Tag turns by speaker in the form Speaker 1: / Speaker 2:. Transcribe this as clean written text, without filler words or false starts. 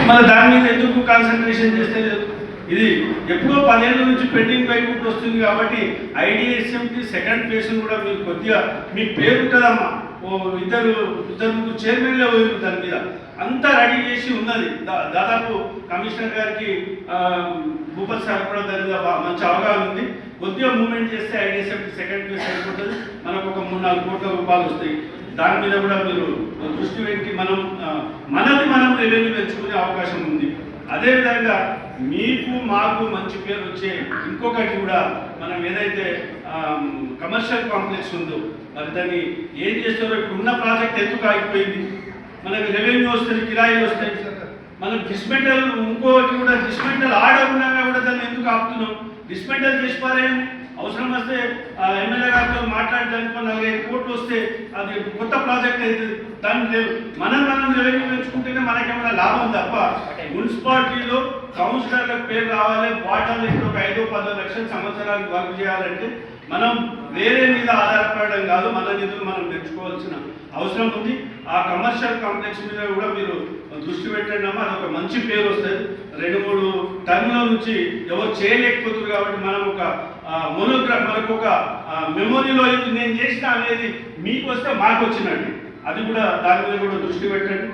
Speaker 1: మన దాని మీద ఎందుకు కాన్సన్ట్రేషన్ చేస్తే ఇది ఎప్పుడో 10 ఏళ్ళ నుంచి పెండింగ్ వైపు వస్తుంది కాబట్టి ఐడిఎస్ఎంకి సెకండ్ ఫేజ్ కూడా మీరు కొద్దిగా మీ పేరు ఉంటుందమ్మా, ఓ ఇద్దరు ముగ్గురు చైర్మన్లే పోయింది దాని మీద, అంతా రెడీ చేసి ఉన్నది. దాదాపు కమిషనర్ గారికి భూపతి సార్ కూడా దాని మీద మంచి అవగాహన ఉంది. కొద్దిగా మూవ్మెంట్ చేస్తే ఐడిఎస్ఎంకి సెకండ్ ఫేజ్ అయిపోతుంది, మనకు ఒక 3-4 కోట్ల రూపాయలు వస్తాయి. దాని మీద కూడా మీరు దృష్టి పెట్టి మనం రెవెన్యూ పెంచుకునే అవకాశం ఉంది. అదేవిధంగా మీకు మాకు మంచి పేరు వచ్చే ఇంకొకటి కూడా, మనం ఏదైతే కమర్షియల్ కాంప్లెక్స్ ఉందో మరి దాన్ని ఏం చేస్తారో, ఇప్పుడు ఉన్న ప్రాజెక్ట్ ఎందుకు ఆగిపోయింది, మనకు రెవెన్యూ వస్తుంది, కిరాయిలు వస్తాయి, మనం డిస్మెంటల్ ఇంకోటి కూడా డిస్మెంటల్ ఆర్డర్ ఉన్నాగా కూడా దాన్ని ఎందుకు ఆపుతున్నాం, డిస్మెంటల్ చేసి పారేయండి. అవసరం వస్తే ఎమ్మెల్యే గారితో మాట్లాడడానికి 4-5 కోట్లు వస్తే అది కొత్త ప్రాజెక్ట్ అవుతుంది. దాన్ని మనం రెవెన్యూ పెంచుకుంటేనే మనకేమైనా లాభం తప్ప, మున్సిపాలిటీలో కౌన్సిలర్లకు పేరు రావాలి, వాటర్లు ఇప్పుడు 5-10 లక్షల సంవత్సరానికి వర్క్ చేయాలంటే మనం వేరే మీద ఆధారపడడం కాదు, మన నిధులు మనం పెంచుకోవాల్సిన అవసరం ఉంది. ఆ కమర్షియల్ కాంప్లెక్స్ మీద కూడా మీరు దృష్టి పెట్టండి అమ్మా, అదొక మంచి పేరు వస్తుంది. 2-3 టర్ముల నుంచి ఎవరు చేయలేకపోతున్నారు కాబట్టి మనం ఒక మోనోగ్రాఫ్, మనకు ఒక మెమొరీలో ఇది నేను చేసిన అనేది మీకు వస్తే మాకు వచ్చినట్టు, అది కూడా దాని మీద కూడా దృష్టి పెట్టండి.